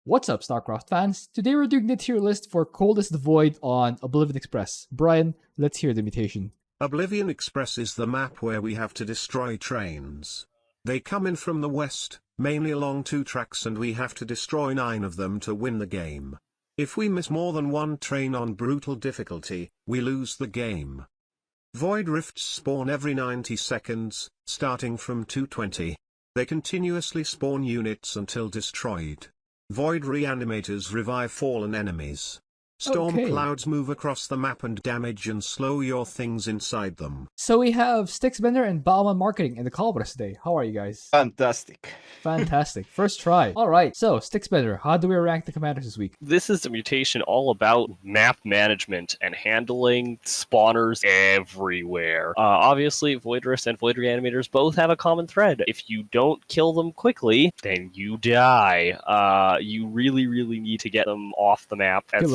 What's up, Starcraft fans? Today we're doing the tier list for Coldest Void on Oblivion Express. Brian, let's hear the mutation. Oblivion Express is the map where we have to destroy trains. They come in from the west, mainly along 2 tracks, and we have to destroy 9 of them to win the game. If we miss more than 1 train on brutal difficulty, we lose the game. Void rifts spawn every 90 seconds, starting from 220. They continuously spawn units until destroyed. Void reanimators revive fallen enemies. Storm clouds move across the map and damage and slow your things inside them. So we have Stixbender and Bauman Marketing in the call with us today. How are you guys? Fantastic. Fantastic. First try. All right. So, Stixbender, how do we rank the commanders this week? This is a mutation all about map management and handling spawners everywhere. Obviously, Void Rifts and Void Reanimators both have a common thread. If you don't kill them quickly, then you die. You really need to get them off the map as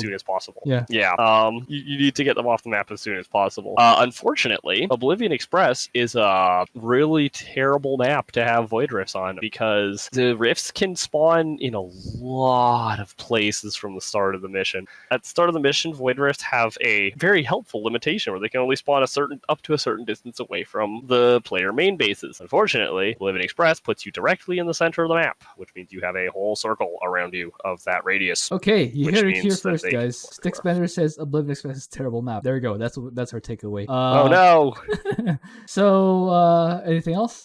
soon as possible. Yeah. You need to get them off the map as soon as possible. Unfortunately, Oblivion Express is a really terrible map to have Void Rifts on because the rifts can spawn in a lot of places from the start of the mission. At the start of the mission, Void Rifts have a very helpful limitation where they can only spawn up to a certain distance away from the player main bases. Unfortunately, Oblivion Express puts you directly in the center of the map, which means you have a whole circle around you of that radius. Okay, you heard it here first, guys. Stixbender says Oblivion Express is a terrible map. There we go. That's our takeaway. Oh no! So, anything else?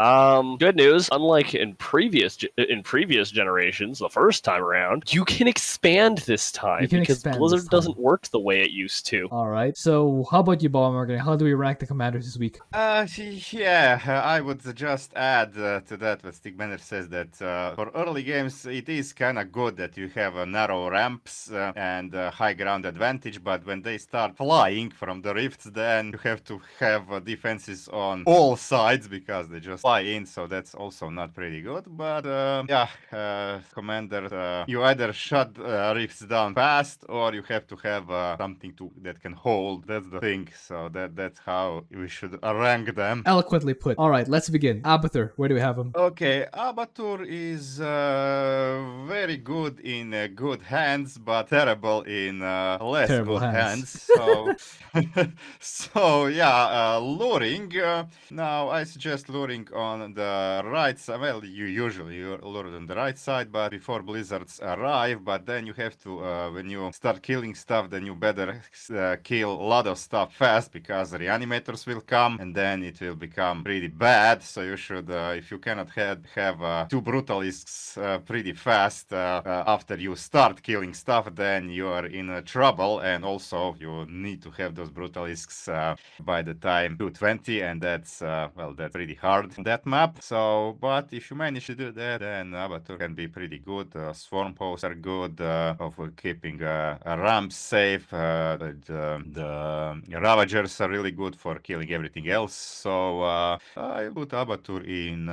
Good news. Unlike in previous generations, the first time around, you can expand this time because Blizzard doesn't work the way it used to. All right. So, how about you, Bob Morgan? How do we rank the commanders this week? I would just add to that what Stixbender says that for early games, it is kind of good that you have narrow ramps and high ground advantage, but when they start flying from the rifts, then you have to have defenses on all sides because they just fly in, so that's also not pretty good. But Commander, you either shut rifts down fast or you have to have something that can hold. That's the thing, so that's how we should rank them. Eloquently put. All right, let's begin. Abathur, where do we have him? Okay, Abathur is very good in good hands, but terrible in less terrible good hands. Luring. Now I suggest luring on the right side. Well, you usually lure on the right side, but before blizzards arrive. But then you have to, when you start killing stuff, then you better kill a lot of stuff fast because reanimators will come, and then it will become pretty bad. So you should, if you cannot have 2 brutalists pretty fast after you start killing stuff, then you are in trouble. And also you need to have those brutalisks by the time 220, and that's pretty hard on that map. So, but if you manage to do that, then Abathur can be pretty good. Swarm posts are good for keeping ramps safe. The Ravagers are really good for killing everything else. So I put Abathur in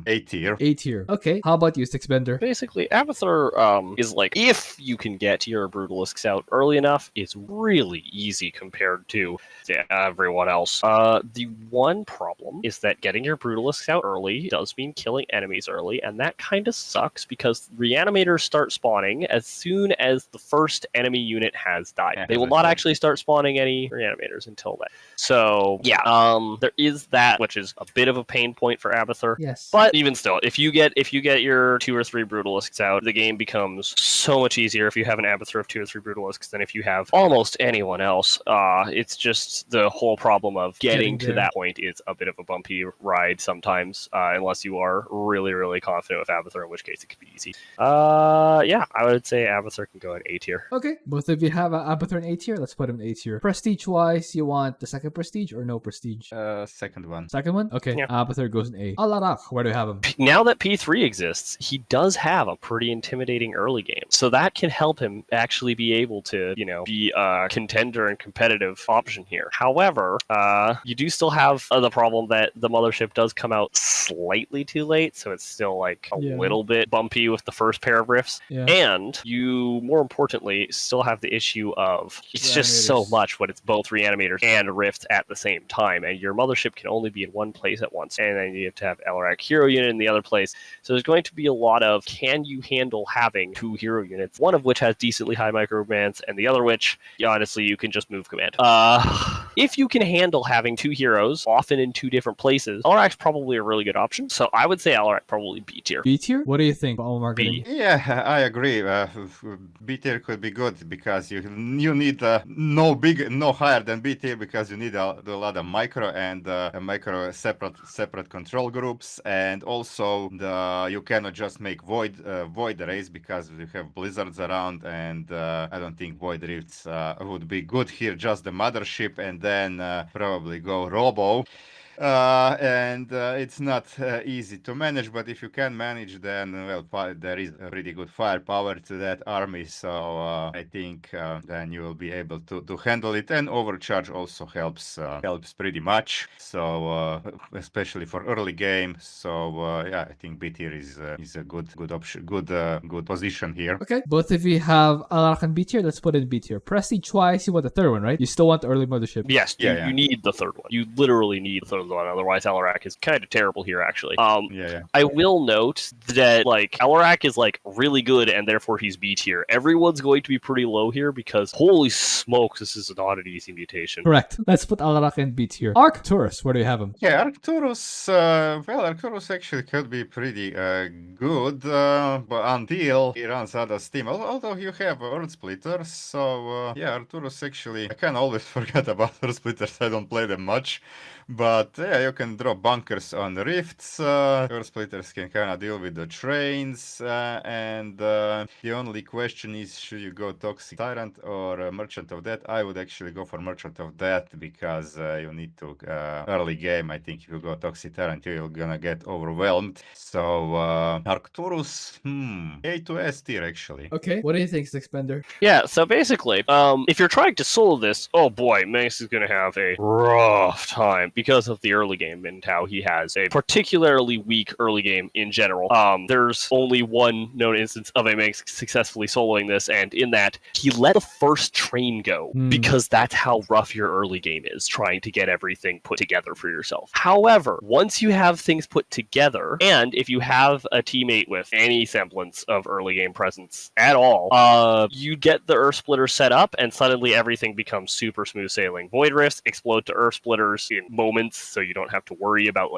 A tier. A tier. Okay. How about you, Stixbender? Basically, Abathur is like, if you can get your brutalisks out early enough, it's really easy compared to everyone else. The one problem is that getting your brutalisks out early does mean killing enemies early, and that kind of sucks because reanimators start spawning as soon as the first enemy unit has died. Yeah, they will not actually start spawning any reanimators until then. So yeah, there is that, which is a bit of a pain point for Abathur. Yes. But even still, if you get your 2 or 3 brutalisks out, the game becomes so much easier if you have an Abathur of 2 or 3 brutalisks than if you have almost anyone else. It's just the whole problem of getting to that point is a bit of a bumpy ride sometimes, unless you are really confident with Abathur, in which case it could be easy. I would say Abathur can go in A tier. Okay, both of you have Abathur in A tier. Let's put him in A tier. Prestige-wise, you want the second prestige or no prestige? Second one. Second one? Okay, yeah. Abathur goes in A. Alarak, where do you have him? Now that P3 exists, he does have a pretty intimidating early game. So that can help him actually be able to, be a contender and competitive option here. However, you do still have the problem that the mothership does come out slightly too late, so it's still like a little bit bumpy with the first pair of rifts. Yeah. And you, more importantly, still have the issue of it's just so much when it's both reanimators and rifts at the same time, and your mothership can only be in one place at once, and then you have to have Alarak hero unit in the other place. So there's going to be a lot of, can you handle handle having 2 hero units, one of which has decently high microcommands, and the other which, honestly, you can just move command. If you can handle having 2 heroes, often in 2 different places, Alarak's probably a really good option. So I would say Alarak probably B tier. B tier? What do you think, Paul Marketing? Yeah, I agree. B tier could be good because you need no higher than B tier because you need a lot of micro and micro separate control groups, and also you cannot just make void arrays because you have blizzards around, and I don't think void rifts would be good here. Just the mothership, and then probably go robo. And it's not easy to manage, but if you can manage, then well, there is a pretty good firepower to that army. So I think then you will be able to handle it, and overcharge also helps pretty much. So especially for early game. So yeah, I think B tier is a good option, good position here. Okay, both of you have Alarak and B tier. Let's put it in B tier. Prestige twice. You want the third one, right? You still want the early mothership. Yes, you need the third one. You literally need the third one. Otherwise, Alarak is kind of terrible here, actually. I will note that Alarak is really good, and therefore he's B tier. Everyone's going to be pretty low here because holy smokes, this is not an easy mutation. Correct. Let's put Alarak in B tier. Arcturus, where do you have him? Yeah, Arcturus. Arcturus actually could be pretty good, but until he runs out of steam. Although you have Earth Splitters, so yeah, Arcturus actually. I can always forget about Earth Splitters. I don't play them much. But yeah, you can drop bunkers on the rifts. Earth Splitters can kind of deal with the trains. And the only question is, should you go Toxic Tyrant or Merchant of Death? I would actually go for Merchant of Death because you need to early game. I think if you go Toxic Tyrant, you're gonna get overwhelmed. So Arcturus, A to S tier actually. Okay, what do you think, Sixbender? Yeah, so basically, if you're trying to solo this, oh boy, Manx is gonna have a rough time because of the early game and how he has a particularly weak early game in general. There's only one known instance of a Manx successfully soloing this, and in that, he let the first train go because that's how rough your early game is, trying to get everything put together for yourself. However, once you have things put together, and if you have a teammate with any semblance of early game presence at all, you get the Earth Splitter set up, and suddenly everything becomes super smooth sailing. Void Rifts explode to Earth Splitters in moments, so you don't have to worry about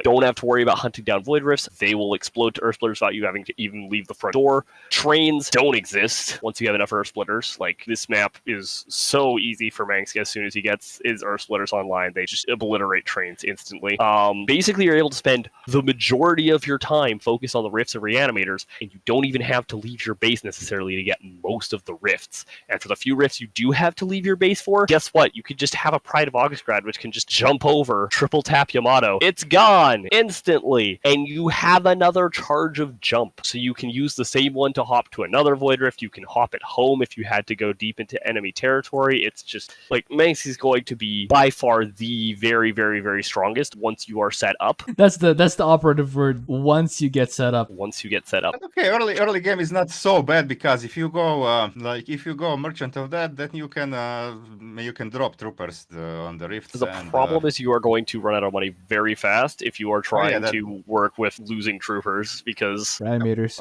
hunting down Void Rifts. They will explode to Earth Splitters without you having to even leave the front door. Trains don't exist once you have enough Earth Splitters. This map is so easy for Manx. As soon as he gets his Earth Splitters online, they just obliterate trains instantly. Basically, you're able to spend the majority of your time focused on the rifts and reanimators, and you don't even have to leave your base necessarily to get most of the rifts. And for the few rifts you do have to leave your base for, guess what? You could just have a Pride of Augustgrad, which can just jump over, triple tap Yamato. It's gone instantly, and you have another charge of jump. So you can use the same one to hop to another Void Rift. You can hop it home if you had to go deep into enemy territory. It's just Manx is going to be by far the very, very, very strongest once you are set up. That's the operative word. Once you get set up. Once you get set up. Okay, early game is not so bad because if you go Merchant of Death, then you can drop troopers on the rifts. The problem is you are going to run out of money very fast if you are trying to work with losing troopers because Reanimators.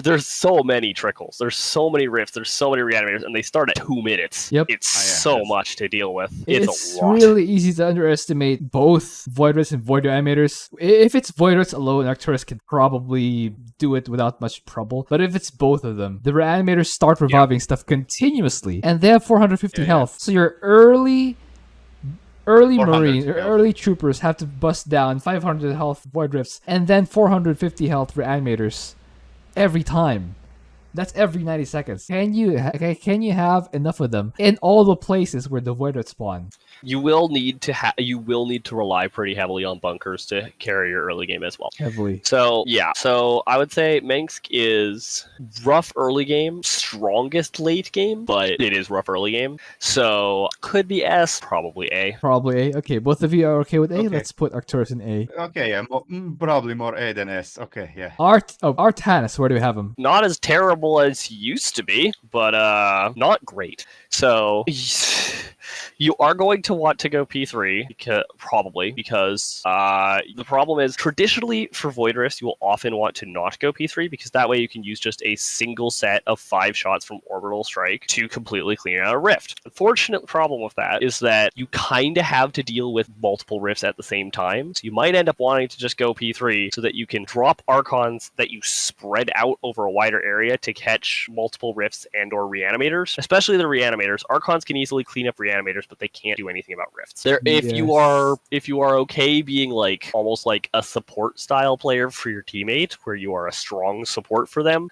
There's so many trickles. There's so many rifts. There's so many reanimators, and they start at 2 minutes. Yep. It's so much to deal with. It's a lot. really easy to underestimate both Void Rifts and Void Reanimators. If it's Void Rifts alone, Arcturus can probably do it without much trouble. But if it's both of them, the Reanimators start reviving stuff continuously, and they have 450 health. So your early Marines or early troopers have to bust down 500 health Void Rifts and then 450 health Reanimators every time. That's every 90 seconds. Can you have enough of them in all the places where the Void Rifts spawn? You will need to rely pretty heavily on bunkers to carry your early game as well. Heavily. So I would say Mengsk is rough early game, strongest late game, but it is rough early game. So could be S, probably A. Probably A. Okay, both of you are okay with A. Okay. Let's put Arcturus in A. Okay, yeah, probably more A than S. Okay, yeah. Artanis, where do we have him? Not as terrible as he used to be, but not great. So You are going to want to go P3, probably, because the problem is, traditionally for Void Rifts, you will often want to not go P3, because that way you can use just a single set of 5 shots from Orbital Strike to completely clean out a Rift. Unfortunate problem with that is that you kind of have to deal with multiple Rifts at the same time, so you might end up wanting to just go P3 so that you can drop Archons that you spread out over a wider area to catch multiple Rifts and or Reanimators, especially the Reanimators. Archons can easily clean up Reanimators, but they can't do anything about Rifts. If you are okay being like almost like a support style player for your teammate, where you are a strong support for them,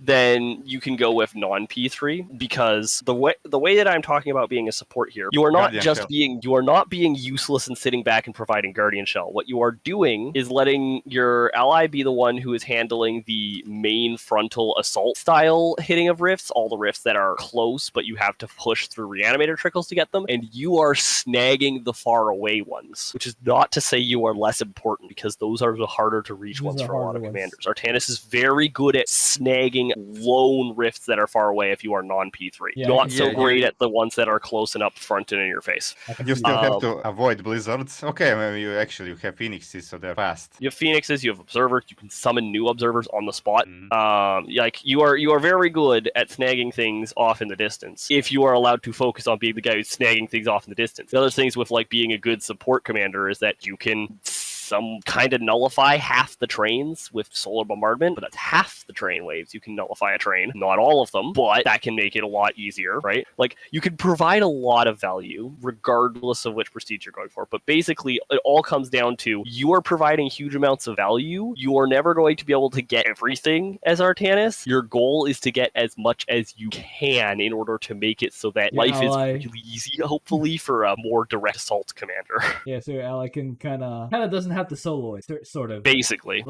then you can go with non-P3, because the way that I'm talking about being a support here, you are not being useless and sitting back and providing Guardian Shell. What you are doing is letting your ally be the one who is handling the main frontal assault style hitting of rifts, all the rifts that are close but you have to push through Reanimator trickles to get them, and you are snagging the far away ones, which is not to say you are less important, because those are the harder to reach ones for a lot of commanders. Artanis is very good at snagging lone rifts that are far away if you are non-P3. Not so great at the ones that are close and up front and in your face. You still have to avoid blizzards. Okay, maybe you have phoenixes, so they're fast. You have phoenixes, you have observers, you can summon new observers on the spot. You are very good at snagging things off in the distance, if you are allowed to focus on being the guy who's snagging things off in the distance. The other things with like being a good support commander is that you can some kind of nullify half the trains with solar bombardment, but that's half the train waves. You can nullify a train, not all of them, but that can make it a lot easier, right? Like, you can provide a lot of value regardless of which prestige you're going for, but basically it all comes down to you are providing huge amounts of value. You are never going to be able to get everything as Artanis. Your goal is to get as much as you can in order to make it so that life is really easy, hopefully, for a more direct assault commander. Yeah, so your ally can kind of doesn't have to solo it, sort of. Basically.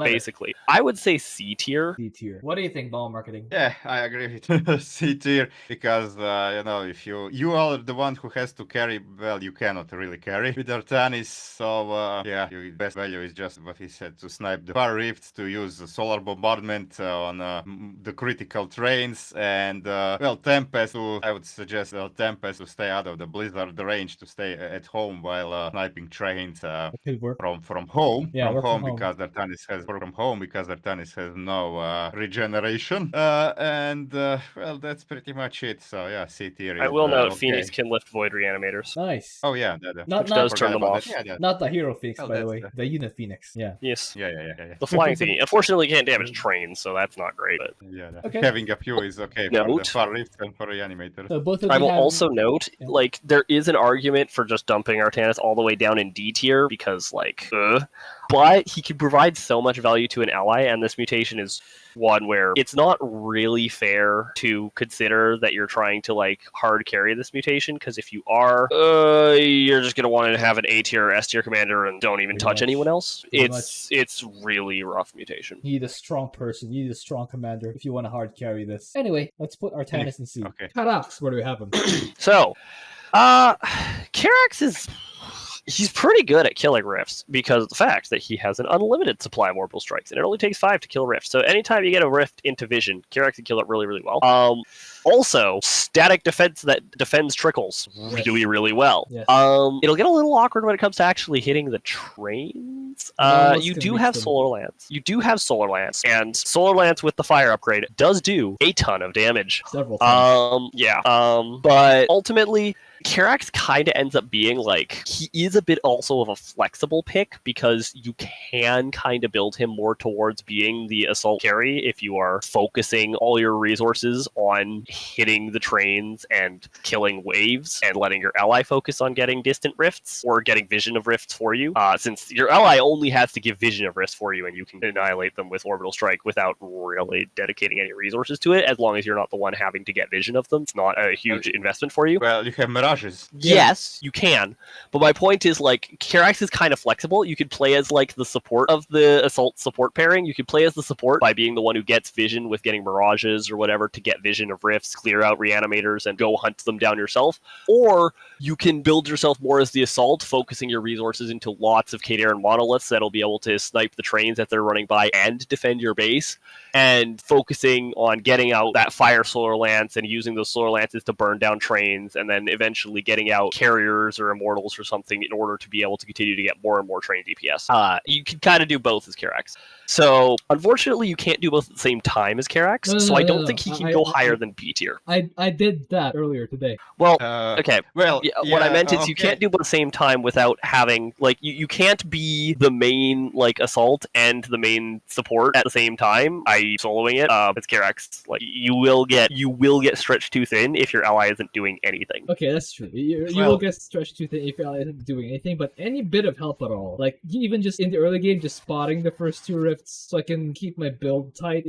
I would say C tier. C tier. What do you think, ball marketing? Yeah, I agree with C tier, because if you are the one who has to carry, well, you cannot really carry with Artanis. So your best value is just what he said, to snipe the far rifts, to use the solar bombardment on the critical trains, and Tempest. I would suggest Tempest to stay out of the blizzard range, to stay at home while sniping trains from home. Because Artanis has no regeneration. That's pretty much it. So yeah, C tier. I will note Phoenix can lift Void Reanimators. Nice. Oh yeah, which does turn them off. Not the hero Phoenix, by the way. The unit Phoenix. Yeah. Yes. Yeah. The flying thing. Unfortunately, can't damage trains, so that's not great. But having a few is okay for the far rift and for Reanimators. So both of I will also note, there is an argument for just dumping Artanis all the way down in D tier, because but he can provide so much value to an ally, and this mutation is one where it's not really fair to consider that you're trying to hard carry this mutation, because if you are, you're just going to want to have an A tier or S tier commander and don't even touch anyone else. It's really rough mutation. You need a strong person, you need a strong commander if you want to hard carry this. Anyway, let's put Artanis in C. Okay. Karax, where do we have him? So, Karax he's pretty good at killing rifts, because of the fact that he has an unlimited supply of orbital strikes, and it only takes 5 to kill rifts. So anytime you get a rift into vision, Karax can kill it really, really well. Also, static defense that defends trickles really, really well. Yes. It'll get a little awkward when it comes to actually hitting the trains. You do have Solar Lance. And Solar Lance with the fire upgrade does do a ton of damage. Several times. But ultimately, Karax kind of ends up being he is a bit also of a flexible pick, because you can kind of build him more towards being the assault carry if you are focusing all your resources on hitting the trains and killing waves, and letting your ally focus on getting distant rifts or getting vision of rifts for you. Since your ally only has to give vision of rifts for you, and you can annihilate them with orbital strike without really dedicating any resources to it, as long as you're not the one having to get vision of them. It's not a huge investment for you. Well, you have Mirage mirages. Yes, you can. But my point is, like, Karax is kind of flexible. You could play as, like, the support of the assault support pairing. You could play as the support by being the one who gets vision with getting mirages or whatever to get vision of rifts, clear out reanimators, and go hunt them down yourself. Or you can build yourself more as the assault, focusing your resources into lots of Kadaran monoliths that'll be able to snipe the trains that they're running by and defend your base, and focusing on getting out that fire solar lance and using those solar lances to burn down trains, and then eventually getting out carriers or immortals or something in order to be able to continue to get more and more train DPS. You can kind of do both as Karax. So, unfortunately, you can't do both at the same time as Karax, so I don't think he can go higher than B tier. I did that earlier today. Well, okay. Well, what I meant is you can't do both at the same time without having, like, you can't be the main, like, assault and the main support at the same time. Soloing it. It's Karax. Like, you will get stretched too thin if your ally isn't doing anything. Okay, that's true. You will get stretched too thin if your ally isn't doing anything, but any bit of help at all, like even just in the early game, just spotting the first two rifts so I can keep my build tight,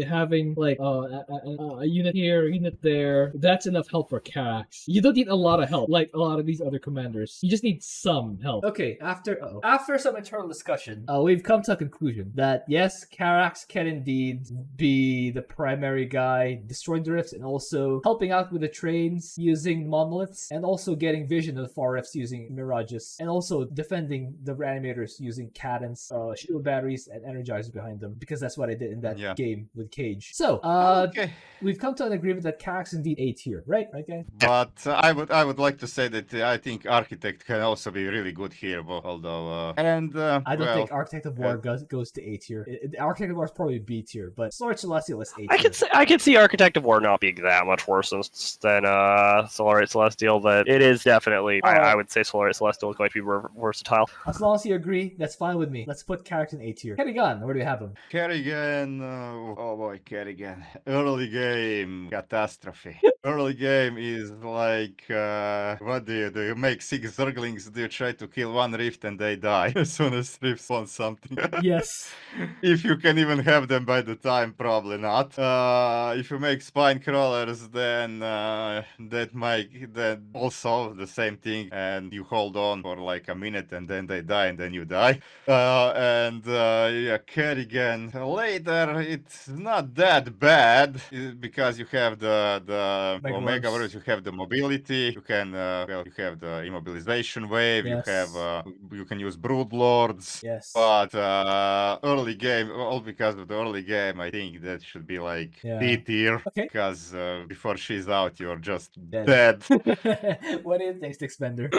having like a unit here, a unit there, that's enough help for Karax. You don't need a lot of help like a lot of these other commanders. You just need some help. Okay, after some internal discussion, we've come to a conclusion that yes, Karax can indeed be the primary guy destroying the rifts and also helping out with the trains using monoliths, and also getting vision of the far rifts using mirages, and also defending the reanimators using cadence, shield batteries, and energizers behind them, because that's what I did in that game with Cage. So, we've come to an agreement that Karax is indeed A tier, right? Right, guys? But I would like to say that I think Architect can also be really good here, although I don't think Architect of War goes to A tier. Architect of War is probably B tier, but Solar Celestial is A tier. I could see Architect of War not being that much worse than Solarite Celestial, but it is definitely, I would say Solarite Celestial is going to be more versatile. As long as you agree, that's fine with me. Let's put Karax in A tier. Kerrigan, where do we have him? Kerrigan, oh boy, Kerrigan. Early game catastrophe. Early game is like, what do? You make 6 Zerglings, do you try to kill 1 Rift and they die as soon as Rift wants something? Yes. If you can even have them by the time, probably not. If you make Spine Crawlers, then then also the same thing, and you hold on for like a minute and then they die and then you die. Kerrigan. Later, it's not that bad because you have the Omega Warriors, you have the mobility, you can you have the immobilization wave, Yes. you have you can use Brood Lords. Yes. But early game, all because of the early game, I think that should be like D tier. Okay. Because before she's out, you're just dead. What do you think, Stickspender?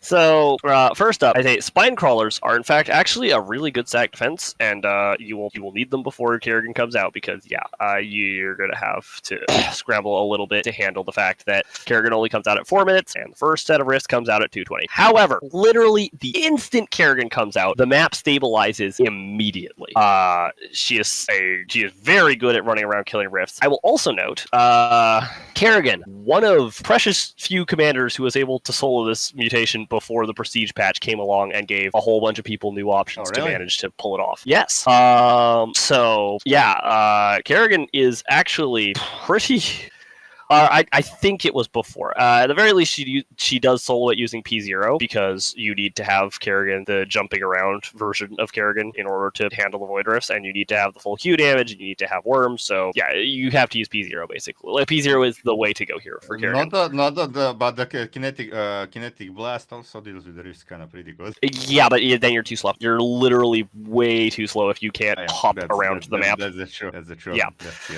So, first up, I say Spine Crawlers are in fact actually a really good sack defense, and you will need them before Kerrigan comes out, because you're going to have to scramble a little bit to handle the fact that Kerrigan only comes out at 4 minutes, and the first set of rifts comes out at 220. However, literally the instant Kerrigan comes out, the map stabilizes immediately. She is very good at running around killing rifts. I will also note, Kerrigan, one of precious few commanders who was able to solo this mutation before the Prestige patch came along and gave a whole bunch of people new options to manage to pull it off. Yes. Kerrigan is actually pretty... I think it was before. At the very least, she does solo it using P0, because you need to have Kerrigan, the jumping around version of Kerrigan, in order to handle the Void Rifts, and you need to have the full Q damage, and you need to have Worms, so yeah, you have to use P0, basically. Like, P0 is the way to go here for Kerrigan. But the kinetic blast also deals with the rifts kind of pretty good. Yeah, but then you're too slow. You're literally way too slow if you can't hop around the map. That's the truth. Yeah.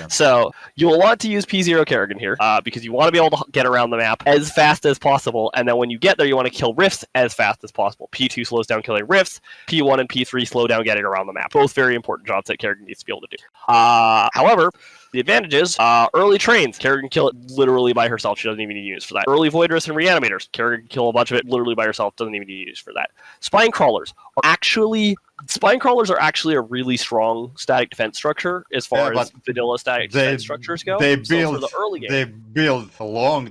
So, you will want to use P0 Kerrigan here. Because you want to be able to get around the map as fast as possible, and then when you get there, you want to kill rifts as fast as possible. P2 slows down killing rifts, P1 and P3 slow down getting around the map. Both very important jobs that Kerrigan needs to be able to do. However, the advantage is early trains. Kerrigan can kill it literally by herself. She doesn't even need units for that. Early Void Rifts and Reanimators. Kerrigan can kill a bunch of it literally by herself. Doesn't even need units for that. Spine Crawlers are actually Spine crawlers are actually a really strong static defense structure as far Yeah, as vanilla static defense structures go. They So build, for the early game, they build long.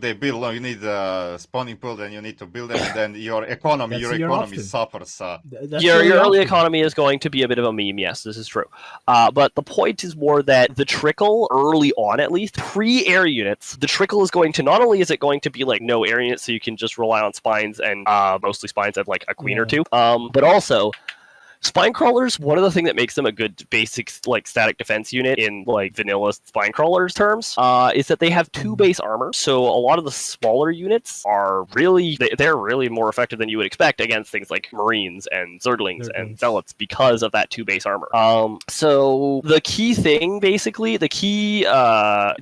You need a spawning pool, then you need to build them, and then your economy option. suffers. That's your the early option. economy is going to be a bit of a meme. Yes, this is true. But the point is more that the trickle, early on at least, pre-air units, the trickle is going to, not only is it going to be like no air units, so you can just rely on spines and mostly spines and like a queen or two, but also spine crawlers, one of the things that makes them a good basic like static defense unit in like vanilla spine crawlers terms is that they have 2 base armor. So a lot of the smaller units are really they're really more effective than you would expect against things like marines and zerglings and zealots because of that 2 base armor. So the key thing, basically, the key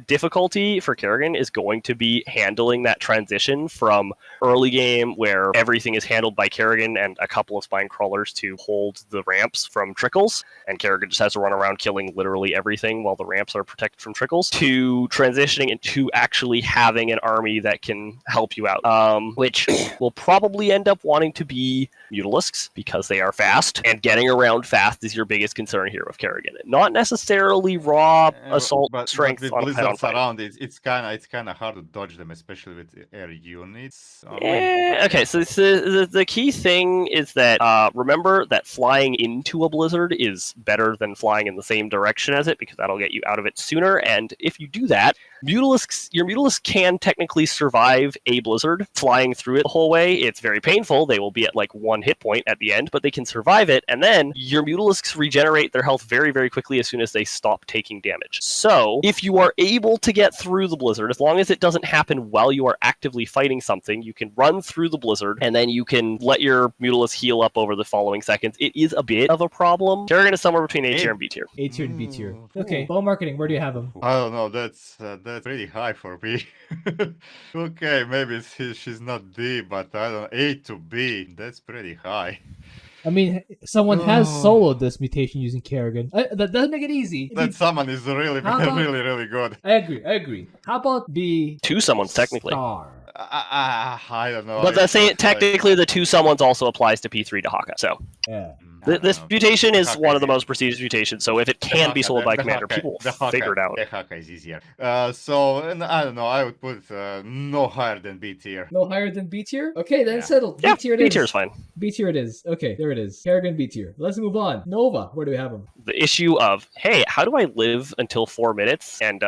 difficulty for Kerrigan is going to be handling that transition from early game where everything is handled by Kerrigan and a couple of spine crawlers to hold the ramps from trickles, and Kerrigan just has to run around killing literally everything while the ramps are protected from trickles, to transitioning into actually having an army that can help you out, which will probably end up wanting to be Mutalisks because they are fast, and getting around fast is your biggest concern here with Kerrigan. Not necessarily raw assault strength with on blizzards fight. around, it's kind of hard to dodge them, especially with air units. Okay, so the key thing is that remember that flying into a blizzard is better than flying in the same direction as it, because that'll get you out of it sooner. And if you do that, your Mutalisk can technically survive a blizzard flying through it the whole way. It's very painful. They will be at like 1 hit point at the end, but they can survive it. And then your Mutalisks regenerate their health very, very quickly as soon as they stop taking damage. So if you are able to get through the blizzard, as long as it doesn't happen while you are actively fighting something, you can run through the blizzard and then you can let your Mutalisk heal up over the following seconds. It is a bit of a problem. Kerrigan is somewhere between A tier and B tier. A tier and B tier. Okay, ball marketing, where do you have him? I don't know, that's pretty high for B. Okay, maybe she's not D, but I don't know, A to B, that's pretty high. I mean, someone has soloed this mutation using Kerrigan. That doesn't make it easy. That someone is really, really good. I agree. How about B? 2 summons, technically. Star. I don't know. But technically the 2 summons also applies to P3 to Haka, so. Yeah. This mutation is one of the most prestigious mutations, so if it can be sold by Commander, people will figure it out. The Haka is easier. So, I don't know, I would put no higher than B tier. No higher than B tier? Okay, then settled. B tier it is. B tier is fine. B tier it is. Okay, there it is. Kerrigan B tier. Let's move on. Nova, where do we have him? The issue of, hey, how do I live until 4 minutes? And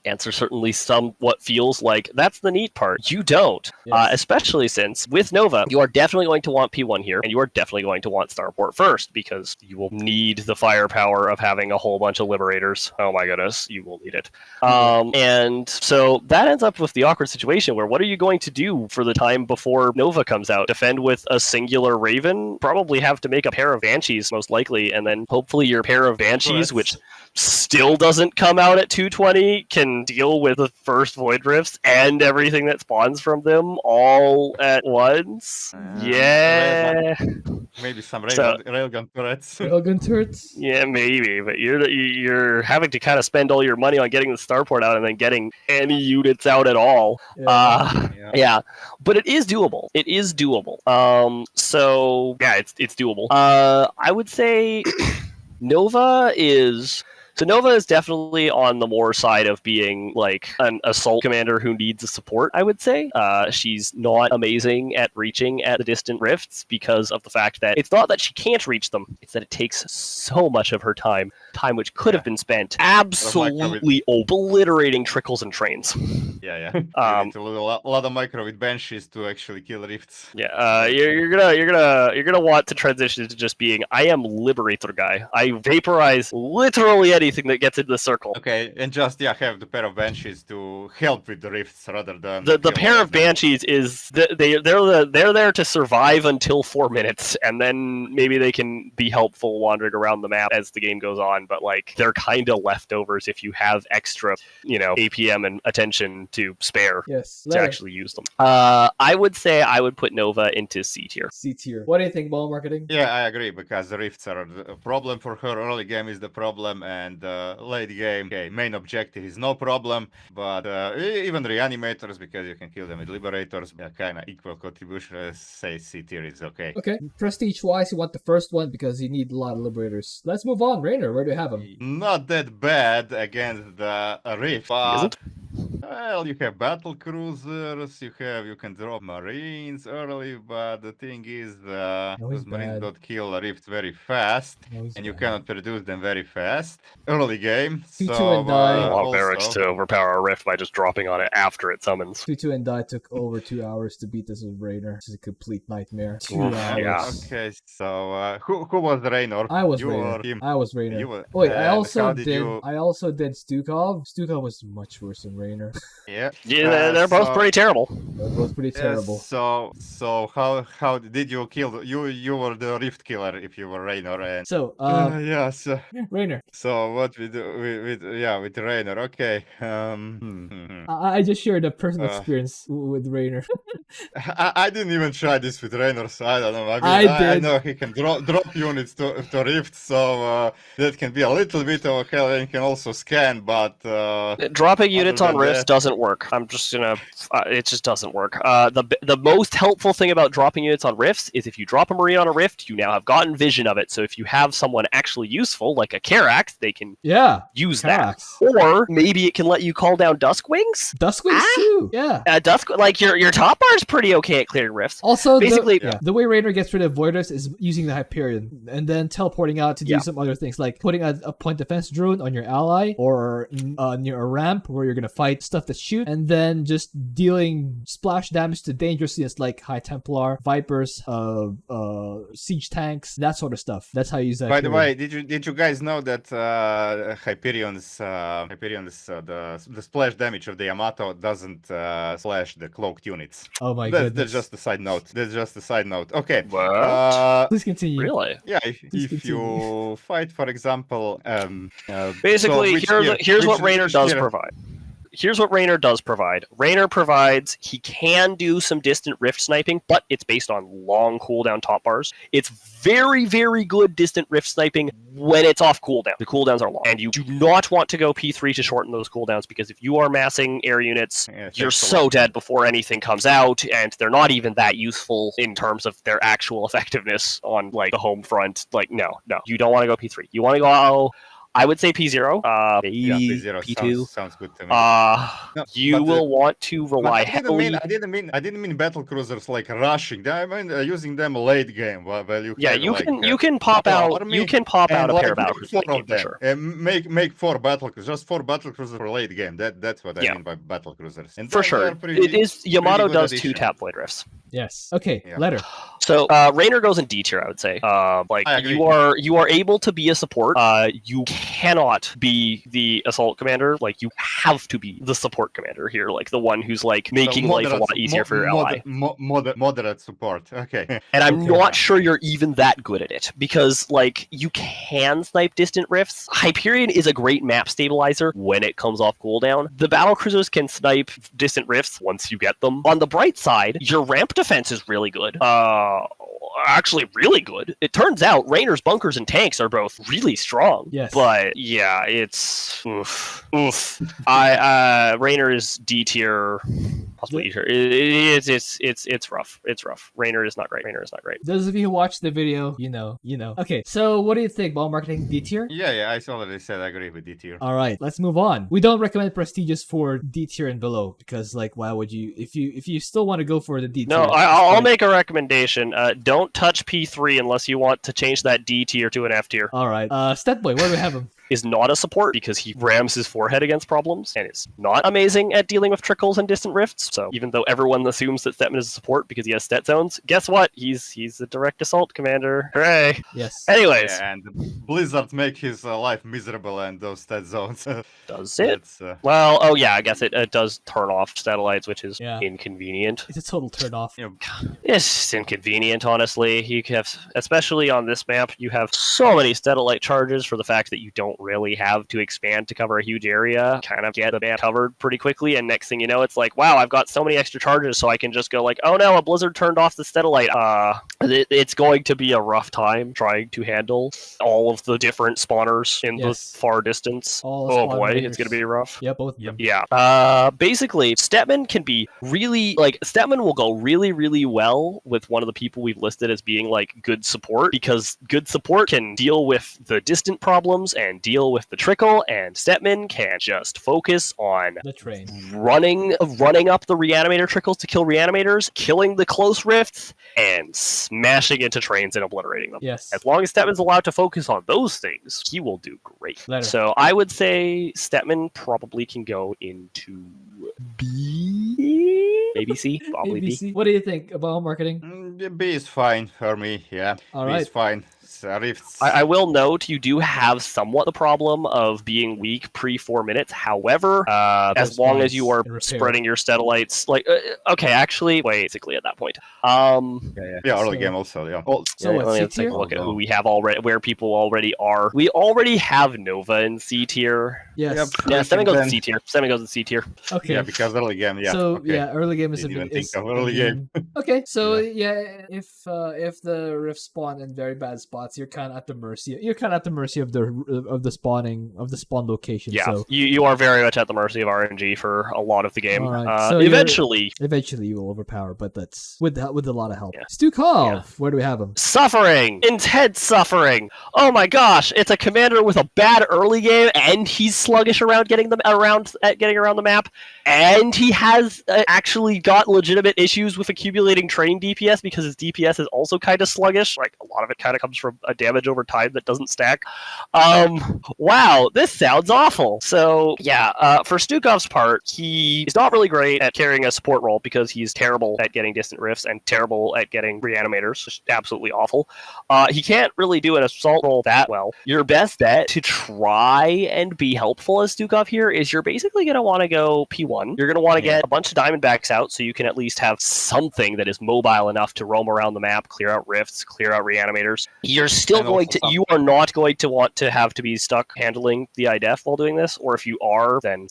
answer certainly somewhat feels like that's the neat part. You don't. Yes. Especially since with Nova, you are definitely going to want P1 here, and you are definitely going to want Starport first, because you will need the firepower of having a whole bunch of Liberators. Oh my goodness, you will need it. And so that ends up with the awkward situation where what are you going to do for the time before Nova comes out? Defend with a singular Raven? Probably have to make a pair of Banshees, most likely, and then hopefully your pair of Banshees, which still doesn't come out at 220, can deal with the first Void Rifts and everything that spawns from them all at once. Yeah. Maybe some railgun turrets. Railgun turrets? Yeah, maybe, but you're having to kind of spend all your money on getting the starport out and then getting any units out at all. Yeah, but it is doable. It is doable. So yeah, it's doable. I would say Nova is definitely on the more side of being like an assault commander who needs a support, I would say. She's not amazing at reaching at the distant rifts because of the fact that it's not that she can't reach them, it's that it takes so much of her time which could have been spent absolutely obliterating trickles and trains. Yeah. You need a lot of micro with Banshees to actually kill rifts. Yeah, you're gonna want to transition to just being, I am Liberator guy. I vaporize literally anything that gets into the circle. Okay, and just have the pair of Banshees to help with the rifts rather than the pair of Banshees is they're there to survive until 4 minutes, and then maybe they can be helpful wandering around the map as the game goes on. But like they're kind of leftovers if you have extra, APM and attention to spare. Yes, to actually use them. I would say I would put Nova into C tier. C tier. What do you think, ball marketing? Yeah, I agree, because the rifts are a problem for her. Early game is the problem, and and late game, okay, main objective is no problem, but even Reanimators, because you can kill them with Liberators, kind of equal contribution as, say, C tier is okay. Okay. Prestige-wise, you want the first one because you need a lot of Liberators. Let's move on. Raynor, where do you have him? Not that bad against the Rift, but Isn't? well, you have battle cruisers, you can drop marines early, but the thing is, No, he's those marines bad. don't kill Rift very fast, No, he's and you bad. cannot produce them very fast early game. 2-2 So and die. I want Barracks also, to overpower a Rift by just dropping on it after it summons. 2-2 and die took over 2 hours to beat this with Raynor. This is a complete nightmare. 2 Oof, hours. yeah. okay, so who was Raynor? I was You Raynor. or him? I was Raynor. You were- Wait, I and also how did. did you- I also did Stukov. Stukov was much worse than Raynor. Yeah, Yeah, they're both so- pretty terrible. That was pretty terrible. So how did you kill? You were the Rift killer if you were Raynor, and So, yeah. So Raynor, what we do with Raynor? Okay. I just shared a personal Uh, experience with Raynor. I didn't even try this with Raynor, so I don't know. I I mean, I did. know he can drop units to Rift, so that can be a little bit of a hell, and he can also scan, but Dropping units on than Rifts that- doesn't work. I'm just gonna. It just doesn't work. The most helpful thing about dropping units on Rifts is if you drop a Marine on a Rift, you now have gotten vision of it. So if you have someone actually useful, like a Karax, they can Yeah, use Karax. that. Or maybe it can let you call down Duskwings. Duskwings too. Yeah. Dusk, like your top bar is pretty okay at clearing Rifts. Also, Basically- the way Raynor gets rid of Voidus is using the Hyperion and then teleporting out to do Yeah. some other things, like putting a point defense drone on your ally or near a ramp where you're gonna fight stuff that shoot, and then just dealing splash damage to dangerous units like High Templar, Vipers, siege tanks, that sort of stuff. That's how you use that. By the Hyperion. way, did you guys know that Hyperion's the splash damage of the Yamato doesn't slash the cloaked units? Oh my That's goodness. just a side note. That's just a side note. Okay. What? Please continue. Really? Yeah, Please if you fight, for example, Basically, here's what Raynor does provide. Here's what Raynor does provide. Raynor provides, he can do some distant rift sniping, but it's based on long cooldown top bars. It's very, very good distant rift sniping when it's off cooldown. The cooldowns are long. And you do not want to go P3 to shorten those cooldowns, because if you are massing air units, you're so dead before anything comes out, and they're not even that useful in terms of their actual effectiveness on like the home front. Like, no. You don't want to go P3. You want to go... I would say P0, maybe Yeah, P0 P2. sounds good to me. No, You but, will want to rely but heavily. I didn't mean battle cruisers like rushing. I mean using them late game. Well, you Yeah, have, you can pop out. army You can pop out and, a pair of make battle cruisers four late of game, for them. sure. Make just 4 battle cruisers for late game. That's what I Yeah. mean by battle cruisers. And For they sure, are pretty- it is. Yamato pretty good does addition. 2 tap void rifts. Yes. Okay. Yeah. Letter. So Raynor goes in D tier, I would say. Like I agree. you are able to be a support. You cannot be the assault commander. Like, you have to be the support commander here, like the one who's like making life a lot easier for your ally. Moderate support. Okay. And I'm Okay. not sure you're even that good at it, because like you can snipe distant rifts. Hyperion is a great map stabilizer when it comes off cooldown. The battle cruisers can snipe distant rifts once you get them. On the bright side, your ramp defense is really good. Actually really good. It turns out Raynor's bunkers and tanks are both really strong. Yes. But yeah, it's oof. Raynor is D tier, possibly E tier. It's rough. It's rough. Raynor is not great. Those of you who watched the video, you know. Okay, so what do you think? Ball marketing D tier? Yeah. I already said I agree with D tier. All right, let's move on. We don't recommend prestigious for D tier and below, because like, why would you? If you still want to go for the D tier, No, I'll make a recommendation. Don't touch P3 unless you want to change that D tier to an F tier. All right, Stetboy, where do we have him? Is not a support because he rams his forehead against problems and is not amazing at dealing with trickles and distant rifts. So even though everyone assumes that Stetmann is a support because he has stat zones, guess what? He's a direct assault commander. Hooray! Yes. Anyways, Yeah, and Blizzard make his life miserable and those stat zones. does it? That's, Well, oh yeah, I guess it does turn off satellites, which is Yeah. inconvenient. It's a total turn off. It's just inconvenient, honestly. You have, especially on this map, you have so many satellite charges for the fact that you don't don't really have to expand to cover a huge area, kind of get the map covered pretty quickly, and next thing you know, it's like, wow, I've got so many extra charges, so I can just go like, oh no, a blizzard turned off the Stellite. It's going to be a rough time trying to handle all of the different spawners in the far distance. Oh boy, it's going to be rough. Yeah, both of them. Yeah. Basically, Stetmann can be really, like, Stetmann will go really, really well with one of the people we've listed as being, like, good support, because good support can deal with the distant problems and deal with the trickle, and Stetmann can just focus on the train. running up the reanimator trickles to kill reanimators, killing the close rifts, and smashing into trains and obliterating them. Yes. As long as Stetmann's allowed to focus on those things, he will do great. So I would say Stetmann probably can go into B, maybe C, probably B. What do you think about marketing? B is fine for me, yeah. All B right. is fine. Rifts. I will note you do have somewhat the problem of being weak pre 4 minutes. However, as long as you are spreading your Stellites, like, okay, actually, wait, basically at that point. Early game also, yeah. Let's take a look at who we have already, where people already are. We already have Nova in C tier. Yes. Yeah, Stetmann goes in C tier. Stetmann goes in C tier. Okay. Yeah, because early game, yeah. So, okay. yeah, early game is a Didn't bit... even think of early game. Okay, so, yeah, if the rift spawn in very bad spots, you're kind of at the mercy. You're kind of at the mercy of the spawning of the spawn location. Yeah, so. you are very much at the mercy of RNG for a lot of the game. Right. So eventually you will overpower, but that's with a lot of help. Yeah. Stukov, where do we have him? Suffering, intense suffering. Oh my gosh, it's a commander with a bad early game, and he's sluggish around getting around the map, and he has actually got legitimate issues with accumulating train DPS because his DPS is also kind of sluggish. Like, a lot of it kind of comes from a damage over time that doesn't stack. Wow, this sounds awful. So yeah, for Stukov's part, he's not really great at carrying a support role because he's terrible at getting distant rifts and terrible at getting reanimators. Just absolutely awful. He can't really do an assault role that well. Your best bet to try and be helpful as Stukov here is you're basically going to want to go P1. You're going to want to get a bunch of Diamondbacks out so you can at least have something that is mobile enough to roam around the map, clear out rifts, clear out reanimators. You are not going to want to have to be stuck handling the IDEF while doing this, or if you are, then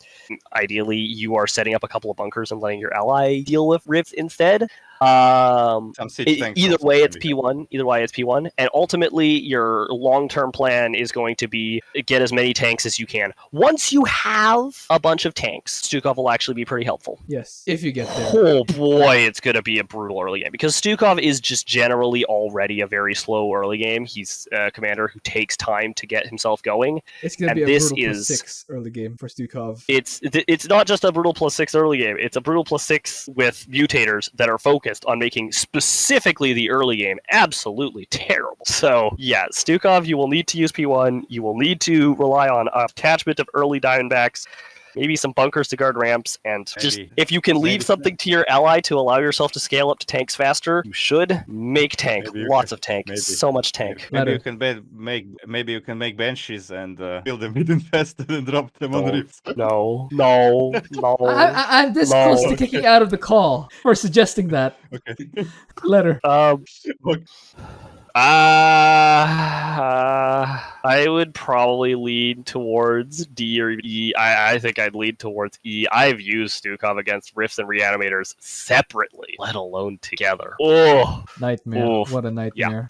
ideally you are setting up a couple of bunkers and letting your ally deal with rifts instead. Either way it's P1, and ultimately your long-term plan is going to be get as many tanks as you can. Once you have a bunch of tanks, Stukov will actually be pretty helpful. Yes, if you get there. Oh boy, it's going to be a brutal early game, because Stukov is just generally already a very slow early game. He's a commander who takes time to get himself going. It's going to be a brutal +6 early game for Stukov. It's not just a brutal +6 early game, it's a brutal +6 with mutators that are focused on making specifically the early game absolutely terrible. So yeah, Stukov, you will need to use P1. You will need to rely on attachment of early Diamondbacks, maybe some bunkers to guard ramps, and just if you can leave something to your ally to allow yourself to scale up to tanks faster, you should make tank. Lots of tank. So much tank. Maybe you can make benches and build them hidden faster and drop them on the rifts. No. I'm this close to kicking out of the call for suggesting that. Okay. Letter. I would probably lean towards D or E. I think I'd lean towards E. I've used Stukov against Rifts and Reanimators separately, let alone together. Oh, nightmare! What a nightmare!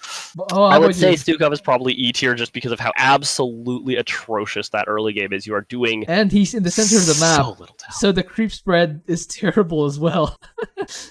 Yeah. I would say Stukov is probably E tier just because of how absolutely atrocious that early game is. You are doing, and he's in the center of the map, so the creep spread is terrible as well.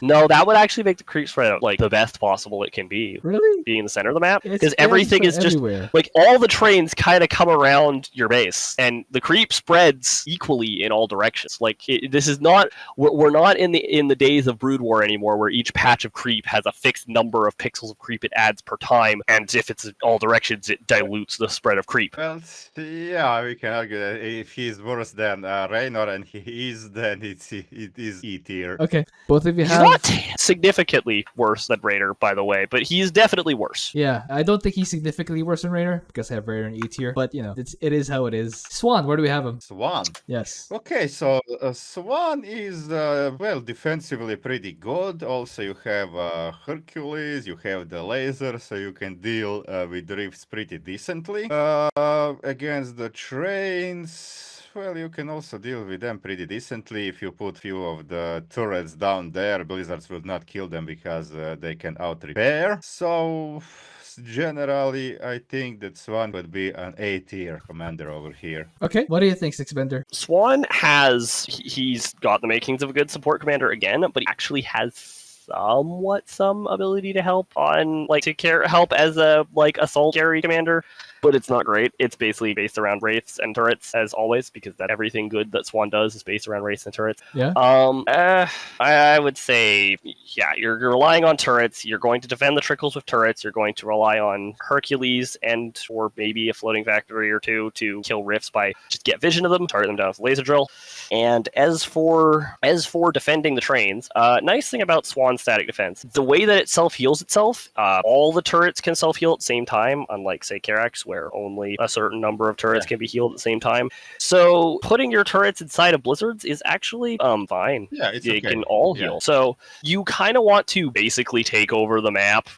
No, that would actually make the creep spread like the best possible it can be. Really? Being in the center of the map, because everything is just like all the trains kind of come around your base, and the creep spreads equally in all directions. Like this is not we're not in the days of Brood War anymore, where each patch of creep has a fixed number of pixels of creep it adds per time, and if it's in all directions, it dilutes the spread of creep. Well, yeah, we can argue that if he's worse than Raynor and he is, then it is E tier. Okay, both of you He's have. not significantly worse than Raynor, by the way, but he's definitely worse. Yeah, I don't think he's significantly worse than Raynor because I have Raynor in E tier. But you know, it is how it is. Swann, where do we have him? Swann. Yes. Okay, so Swann is, well, defensively pretty good. Also, you have Hercules, you have the laser, so you can deal with rifts pretty decently. Against the trains, well, you can also deal with them pretty decently. If you put few of the turrets down there, blizzards will not kill them because they can out-repair. So generally, I think that Swann would be an A tier commander over here. Okay, what do you think, Sixbender? Swann he's got the makings of a good support commander again, but he actually has some ability to help on help as a assault carry commander, but it's not great. It's basically based around wraiths and turrets as always, because that everything good that Swann does is based around wraiths and turrets. Yeah. I would say, yeah, you're relying on turrets. You're going to defend the trickles with turrets. You're going to rely on Hercules and or maybe a floating factory or two to kill rifts by just get vision of them, target them down with laser drill. And as for defending the trains, nice thing about Swann's static defense, the way that it self-heals itself, all the turrets can self-heal at the same time, unlike, say, Karax, where only a certain number of turrets can be healed at the same time. So putting your turrets inside of blizzards is actually fine. Yeah, it's They okay. can all heal. So you kind of want to basically take over the map,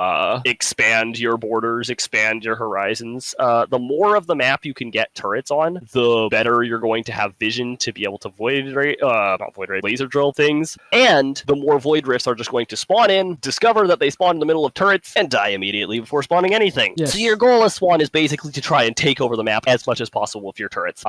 expand your borders, expand your horizons. The more of the map you can get turrets on, the better you're going to have vision to be able to laser drill things. And the more void rifts are just going to spawn in, discover that they spawn in the middle of turrets, and die immediately before spawning anything. Yes. So your goal as Swann is basically to try and take over the map as much as possible with your turrets.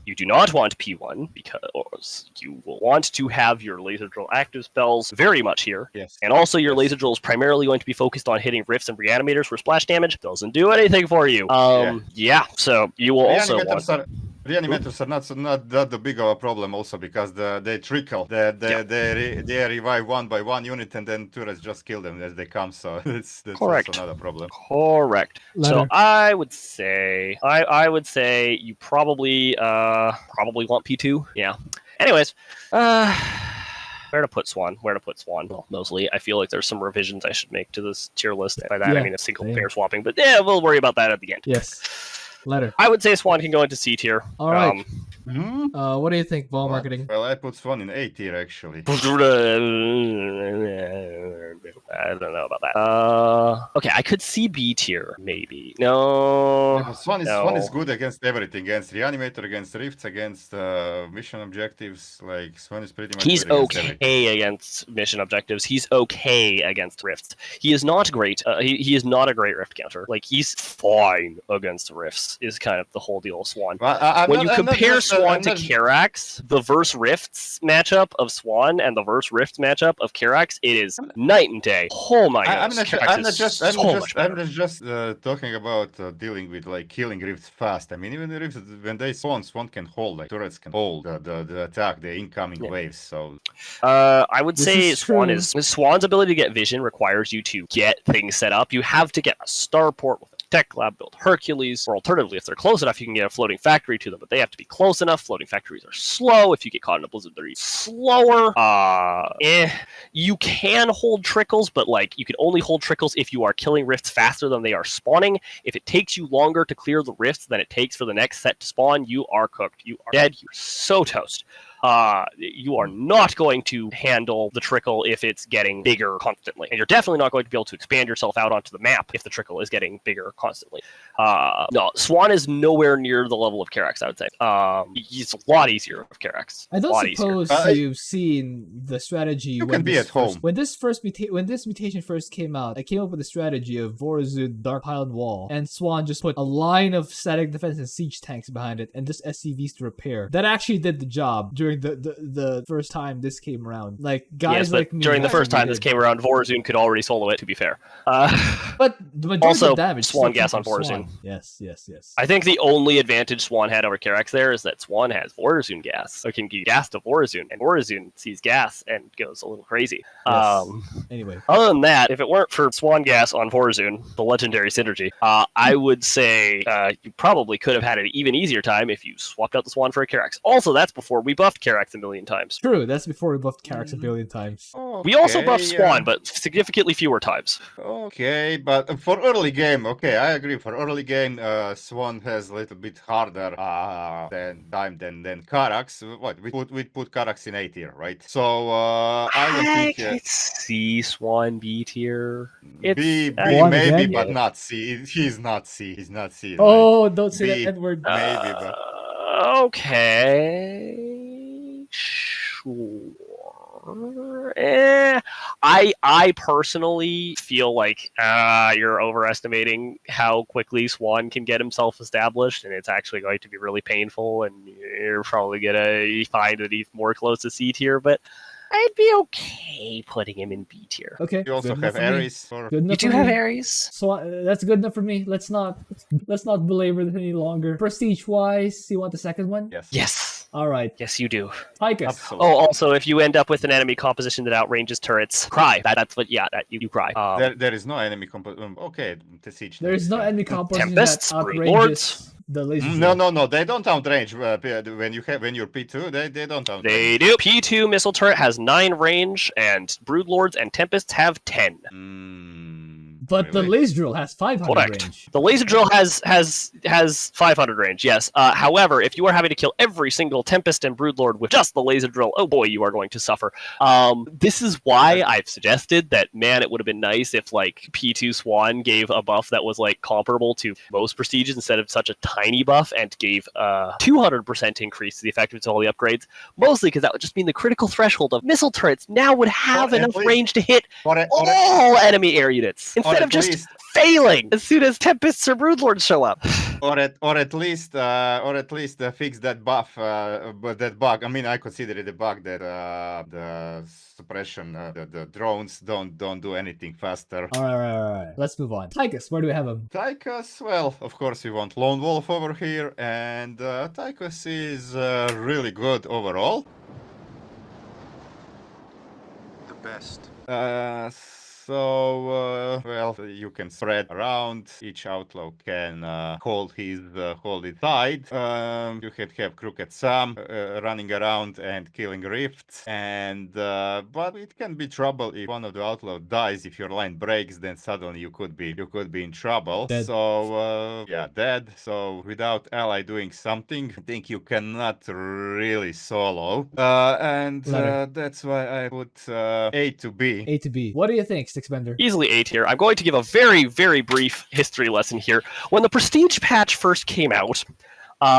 You do not want P1 because you will want to have your laser drill active spells very much here. Yes. And also your laser drill is primarily going to be focused on hitting rifts and reanimators for splash damage. Doesn't do anything for you. So you will also want... Reanimators are not that big of a problem also because they trickle. They revive one by one unit and then turrets just kill them as they come. So that's Correct. also not a problem. Correct. Letter. So I would say you probably want P2. Yeah. Anyways, where to put Swann? Well, mostly, I feel like there's some revisions I should make to this tier list. By that, I mean a single pair swapping. But yeah, we'll worry about that at the end. Yes. Letter. I would say Swann can go into C tier. All right. What do you think, ball marketing? Well, I put Swann in A tier actually. I don't know about that. Okay, I could see B tier, maybe. No. Swann is good against everything, against Reanimator, against Rifts, against mission objectives. Like Swann is pretty much. He's good against okay everything. against mission objectives. He's okay against rifts. He is not great. He is not a great rift counter. Like he's fine against rifts. Is kind of the whole deal of Swann. Well, When you compare Swann to Karax, the verse rifts matchup of Swann and the verse rift matchup of Karax, it is night and day. Oh my god! I'm not just talking about dealing with like killing rifts fast. I mean, even the rifts when they Swann can hold, like turrets can hold the attack, the incoming waves. So I would say true. Swann's ability to get vision requires you to get things set up. You have to get a starport with a tech lab, build Hercules, or alternatively, if they're close enough, you can get a floating factory to them, but they have to be close enough. Floating factories are slow. If you get caught in a blizzard, they're even slower. You can hold trickles, but like you can only hold trickles if you are killing rifts faster than they are spawning. If it takes you longer to clear the rifts than it takes for the next set to spawn, you are cooked. You are dead. You're so toast. You are not going to handle the trickle if it's getting bigger constantly. And you're definitely not going to be able to expand yourself out onto the map if the trickle is getting bigger constantly. No, Swann is nowhere near the level of Karax, I would say. He's a lot easier with Karax. I don't suppose you've seen the strategy. You can be at home. When this mutation first came out, I came up with a strategy of Vorazun, Dark Piled Wall, and Swann just put a line of static defense and siege tanks behind it, and just SCVs to repair. That actually did the job during the first time this came around. Like guys like me. During the first time this came around, Vorazun could already solo it. To be fair, but the majority also of damage Swann still gas came on from Vorazun. Swann. Yes. I think the only advantage Swann had over Karax there is that Swann has Vorazun gas, so can give gas to Vorazun, and Vorazun sees gas and goes a little crazy. Yes. Anyway, other than that, if it weren't for Swann gas on Vorazun, the legendary synergy, I would say you probably could have had an even easier time if you swapped out the Swann for a Karax. Also, that's before we buffed buffed Karax a million times. True, that's before we buffed Karax a billion times. We also buffed Okay, Swann, but significantly fewer times. Okay, but for early game, okay, I agree. For early game, Swann has a little bit harder than Karax. What we put Karax in A tier, right? So I don't think could see Swann B tier. B One maybe, again? but not C. He's not C. He's not C. Oh, don't say B, that N word. maybe, but Okay, sure. I personally feel like you're overestimating how quickly Swann can get himself established, and it's actually going to be really painful, and you're probably gonna find that he's more close to C tier, but I'd be okay putting him in B tier. Okay. you also good enough have for me. Ares. Or... Good enough You do for have me. Ares? So that's good enough for me. Let's not belabor this any longer. Prestige wise, you want the second one? Yes. Yes. All right. Yes, you do. Tychus. Absolutely. Oh, also, if you end up with an enemy composition that outranges turrets, cry. That's what. Yeah, that you cry. There is no enemy okay, the siege. There is no enemy composition Tempests, that Brood outranges Lords. the laser. No, they don't outrange when you're P2. They don't outrange. They do. P2 missile turret has 9 range, and Brood Lords and Tempests have 10. But the Really? laser drill has 500 Correct. range. The laser drill has 500 range. Yes. However, if you are having to kill every single Tempest and Broodlord with just the laser drill, oh boy, you are going to suffer. This is why I've suggested that. Man, it would have been nice if like P2 Swann gave a buff that was like comparable to most prestiges instead of such a tiny buff, and gave a 200% increase to the effectiveness of all the upgrades. Mostly because that would just mean the critical threshold of missile turrets now would have Or at enough least- range to hit Or all enemy air units instead at of just least- failing as soon as Tempests or Broodlords show up. or at least fix that buff, but that bug. I mean, I consider it a bug that the suppression, the drones don't do anything faster. All right. Let's move on. Tychus, where do we have him? Tychus, well, of course we want Lone Wolf over here, and Tychus is really good overall. The best. Well, you can spread around. Each outlaw can hold his side. You can have Crooked Sam running around and killing rifts, and but it can be trouble if one of the outlaws dies. If your line breaks, then suddenly you could be in trouble. Dead. So dead. So without ally doing something, I think you cannot really solo. Letter. That's why I put A to B. A to B. What do you think, Stixbender? Easily A tier. I'm going to give a very, very brief history lesson here. When the Prestige patch first came out,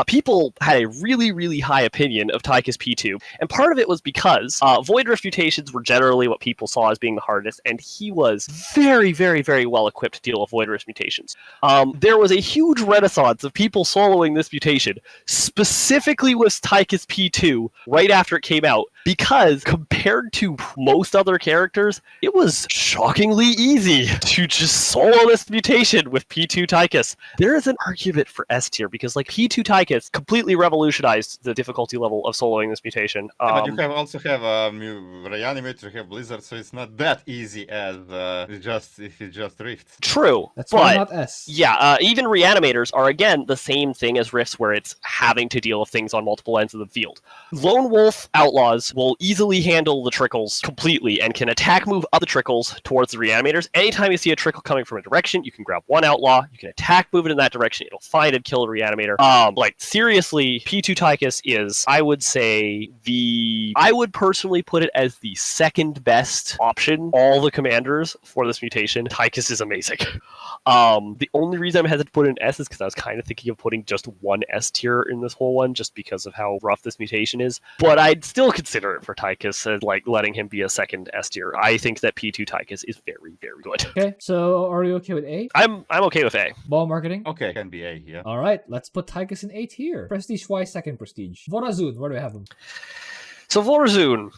people had a really, really high opinion of Tychus P2, and part of it was because Void Rift mutations were generally what people saw as being the hardest, and he was very, very, very well equipped to deal with Void Rift mutations. There was a huge renaissance of people soloing this mutation, specifically with Tychus P2, right after it came out, because compared to most other characters, it was shockingly easy to just solo this mutation with P2 Tychus. There is an argument for S tier, because like P2 Tychus completely revolutionized the difficulty level of soloing this mutation. But you also have Reanimators, you have Blizzard, so it's not that easy as if it's just Rift. True, That's why but not S. yeah, even Reanimators are again the same thing as Rifts, where it's having to deal with things on multiple ends of the field. Lone Wolf Outlaws will easily handle the trickles completely and can attack move up the trickles towards the Reanimators. Anytime you see a trickle coming from a direction, you can grab one Outlaw, you can attack move it in that direction, it'll find and kill the Reanimator. Like seriously, P2 Tychus is, I would say, I would personally put it as the second best option. All the commanders for this mutation, Tychus is amazing. The only reason I'm hesitant to put it in S is because I was kind of thinking of putting just one S tier in this whole one, just because of how rough this mutation is. But I'd still consider it for Tychus and like letting him be a second S tier. I think that P2 Tychus is very, very good. Okay, so are you okay with A? I'm okay with A. Ball marketing? Okay, can be A here. All right, let's put Tychus in A tier. Prestige-wise, second prestige. Vorazun, where do we have him? So Vorazun,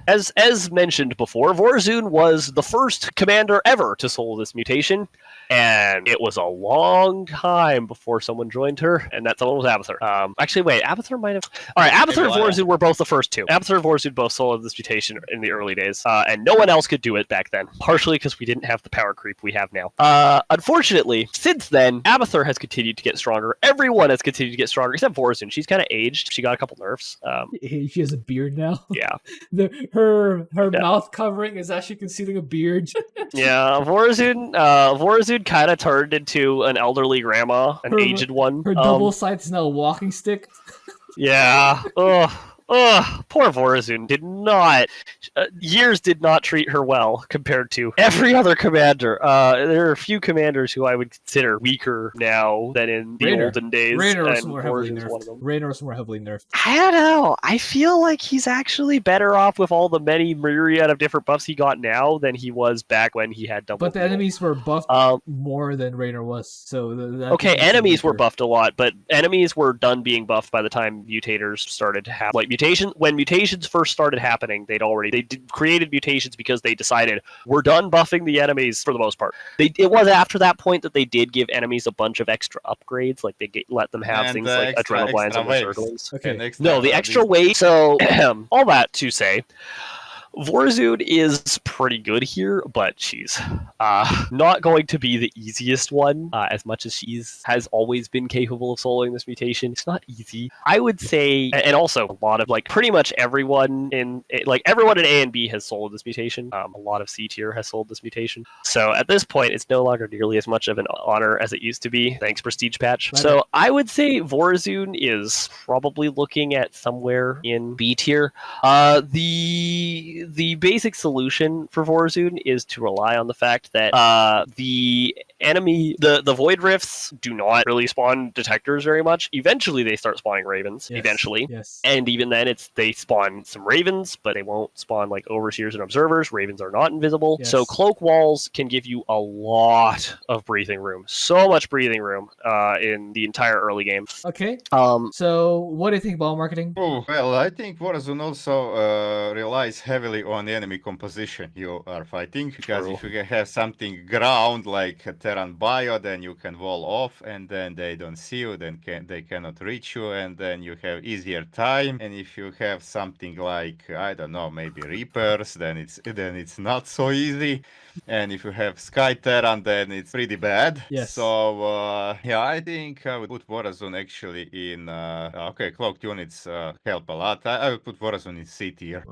as mentioned before, Vorazun was the first commander ever to solo this mutation, and it was a long time before someone joined her, and that someone was Abathur. Actually, wait, Abathur might have. All right, Abathur and Vorazun were both the first two. Abathur and Vorazun both soloed this mutation in the early days, and no one else could do it back then. Partially because we didn't have the power creep we have now. Unfortunately, since then, Abathur has continued to get stronger. Everyone has continued to get stronger, except Vorazun. She's kind of aged. She got a couple nerfs. She has a beard now. Yeah. Her mouth covering is actually concealing a beard. Yeah, Vorazun kind of turned into an elderly grandma, an aged one. Her double sight is now a walking stick. Yeah. Ugh. Poor Vorazun years did not treat her well compared to every other commander. There are a few commanders who I would consider weaker now than in the olden days. Raynor was more heavily nerfed. Raynor was more heavily nerfed. I don't know. I feel like he's actually better off with all the many myriad of different buffs he got now than he was back when he had double. But the enemies were buffed more than Raynor was. So okay, enemies were buffed a lot, but enemies were done being buffed by the time mutators started to happen. Like when mutations first started happening, created mutations because they decided we're done buffing the enemies for the most part. It was after that point that they did give enemies a bunch of extra upgrades, like let them have things like adrenal glands and circlings. Okay. No, the extra weight. So all that to say, Vorazun is pretty good here, but she's not going to be the easiest one. As much as has always been capable of soloing this mutation, it's not easy. I would say, and also a lot of pretty much everyone in A and B has soloed this mutation. A lot of C tier has soloed this mutation. So at this point, it's no longer nearly as much of an honor as it used to be. Thanks, Prestige Patch. So I would say Vorazun is probably looking at somewhere in B tier. The basic solution for Vorazun is to rely on the fact that the Void Rifts do not really spawn detectors very much. Eventually, they start spawning Ravens. Yes. And even then, they spawn some Ravens, but they won't spawn Overseers and Observers. Ravens are not invisible. Yes. So Cloak Walls can give you a lot of breathing room. So much breathing room in the entire early game. Okay. So what do you think about marketing? Oh, well, I think Vorazun also relies heavily on enemy composition you are fighting, because if you have something ground like a Terran Bio, then you can wall off, and then they don't see you, then they cannot reach you, and then you have easier time. And if you have something like, I don't know, maybe Reapers, then it's not so easy. And if you have Sky Terran, then it's pretty bad. Yes. So yeah, I think I would put Vorazun actually in cloaked units help a lot. I would put Vorazun in C tier.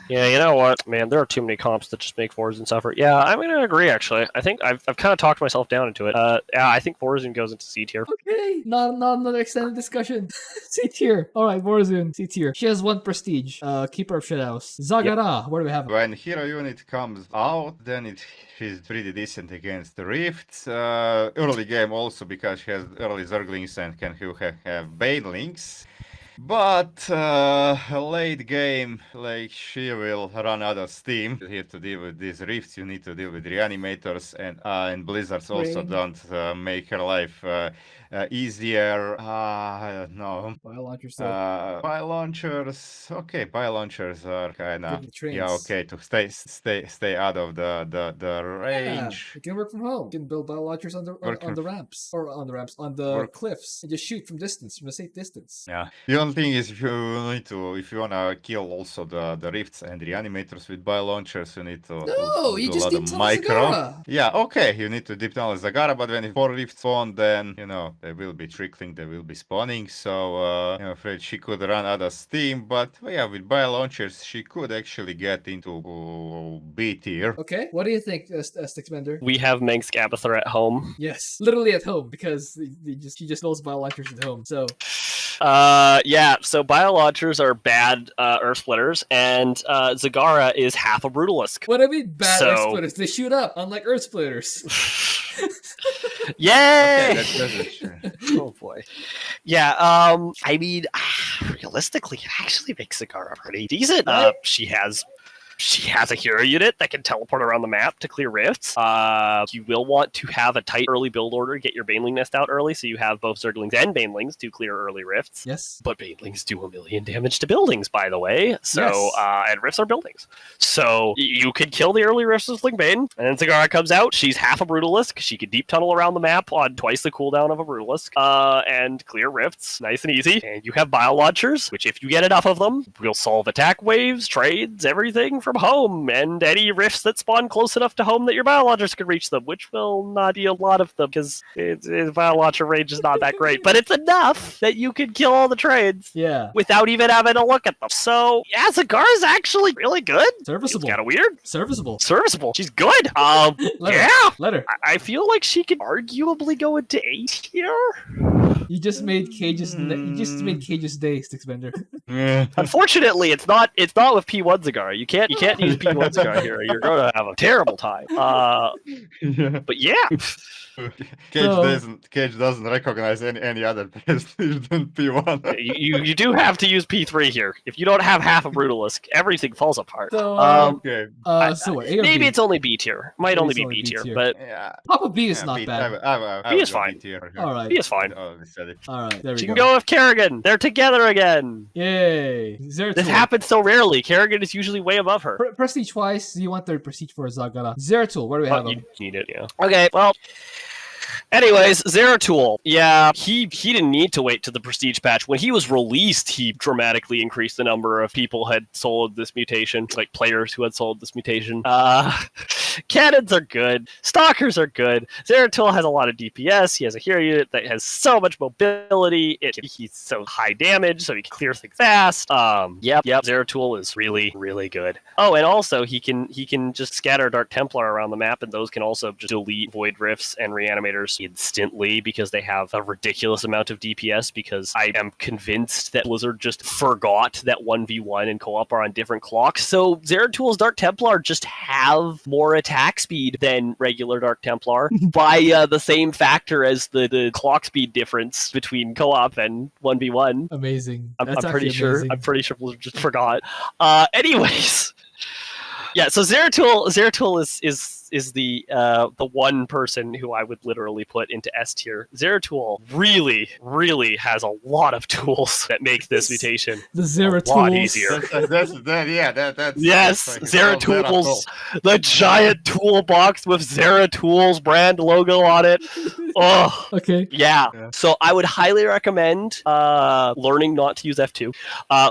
Yeah, you know what, man? There are too many comps that just make Vorazun suffer. Yeah, I'm going to agree, actually. I think I've kind of talked myself down into it. Yeah, I think Vorazun goes into C tier. Okay, not another extended discussion. C tier. All right, Vorazun, C tier. She has 1 prestige. Keeper of Shithouse. Zagara, where do we have it? When hero unit comes out, then she's pretty decent against the Rifts. Early game also, because she has early Zerglings and can have Banelings. But late game, she will run out of steam. You have to deal with these Rifts, you need to deal with Reanimators, and Blizzards also don't make her life easier. I don't know. Bio-launchers. Bio-launchers. Okay, bio-launchers are kind of okay to stay out of the range. Yeah, you can work from home. You can build bio-launchers on the ramps, on the cliffs, and just shoot from a safe distance. Yeah. The only thing is, if you wanna kill also the Rifts and Reanimators with bio-launchers, you need to do you a just lot of micro. Zagara. Yeah, okay, you need to deep tunnel Zagara, but when 4 Rifts spawn, then they will be trickling, they will be spawning. So I'm afraid she could run out of steam. But yeah, with bio-launchers, she could actually get into B tier. Okay, what do you think, Stetmann? We have Mengsk Abathur at home. Yes, literally at home, because she just knows bio-launchers at home. So. Yeah, so bio-launchers are bad Earth Splitters, and Zagara is half a Brutalisk. What do I mean bad Earth Splitters? They shoot up, unlike Earth Splitters. Yay! Okay, that's oh boy. Yeah, I mean, realistically, it actually makes Zagara pretty decent. She has She has a hero unit that can teleport around the map to clear rifts. You will want to have a tight early build order, get your Baneling Nest out early, so you have both Zerglings and Banelings to clear early rifts. Yes. But Banelings do 1 million damage to buildings, by the way. So, Yes. And rifts are buildings. So you could kill the early rifts with Bane, and then Zagara comes out. She's half a Brutalisk. She can deep tunnel around the map on twice the cooldown of a Brutalisk, and clear rifts, nice and easy. And you have Bio Launchers, which if you get enough of them, will solve attack waves, trades, everything from home, and any rifts that spawn close enough to home that your Bio Launchers can reach them, which will not be a lot of them, because Bio Launcher range is not that great, but it's enough that you can kill all the trades. Yeah. Without even having to look at them. So, yeah, Zagara's actually really good. Serviceable. It's kind of weird. Serviceable. Serviceable. She's good. Let Yeah. her. Let her. I feel like she could arguably go into A tier. You just made Cage's day, Sticksbender. Unfortunately, it's not with P1 Zagara. You can't use P1 Zagara here. You're going to have a terrible time. But yeah. Cage doesn't recognize any other prestige than P1. you do have to use P3 here. If you don't have half a Brutalisk, everything falls apart. So, Okay. so what? A or Maybe B? it's only B tier. Might Maybe only it's be only B B tier, tier. but Yeah. Papa B is Yeah, not B- bad. I B would is go fine. tier. All right. B is fine. Oh, we said it. All right. There we She go. can go with Kerrigan. They're together again. Yay. Zeratul. This happens so rarely. Kerrigan is usually way above her. Prestige twice. You want their prestige for Zagara. Zeratul. Where do we have You him? need it, yeah. Okay, well. Anyways, Zeratul. Yeah, he didn't need to wait to the prestige patch. When he was released, he dramatically increased the number of people who had sold this mutation, like players who had sold this mutation. Cannons are good. Stalkers are good. Zeratul has a lot of DPS. He has a hero unit that has so much mobility. He's so high damage, so he can clear things fast. Yep. Zeratul is really, really good. Oh, and also he can just scatter Dark Templar around the map, and those can also just delete Void Rifts and Reanimators instantly because they have a ridiculous amount of DPS, because I am convinced that Blizzard just forgot that 1v1 and co-op are on different clocks. So Zeratul's Dark Templar just have more attack speed than regular Dark Templar by the same factor as the clock speed difference between co-op and 1v1. Amazing. I'm That's pretty actually sure. amazing. I'm pretty sure Blizzard just forgot. Anyways, yeah. So Zeratul is the one person who I would literally put into S tier. Zeratul really, really has a lot of tools that make this mutation The a lot Zeratools. easier. That's Yes, like Zeratul's the giant toolbox with Zeratul's brand logo on it. Oh. Okay. Yeah. Yeah. So I would highly recommend learning not to use F2.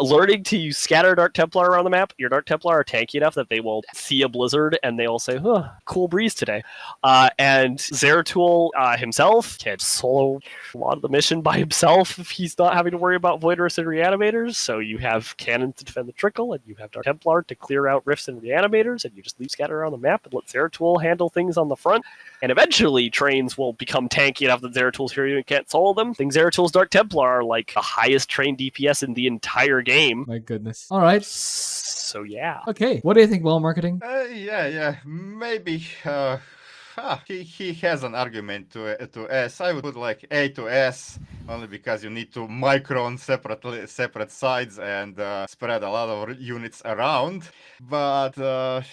Learning to use Scatter Dark Templar around the map. Your Dark Templar are tanky enough that they will see a blizzard and they will say, huh, cool breeze today. And Zeratul himself can solo a lot of the mission by himself if he's not having to worry about Void Rifts and Reanimators. So you have cannons to defend the trickle, and you have Dark Templar to clear out Rifts and Reanimators, and you just leave Scatter around the map and let Zeratul handle things on the front. And eventually, trains will become tanky enough that Zeratul's hero unit can't solo them. I think Zeratul's Dark Templar are like the highest trained DPS in the entire game. My goodness. All right. So yeah. Okay. What do you think, well marketing? Yeah. Maybe. He has an argument to S. I would put like A to S only because you need to micron separate sides and spread a lot of units around. But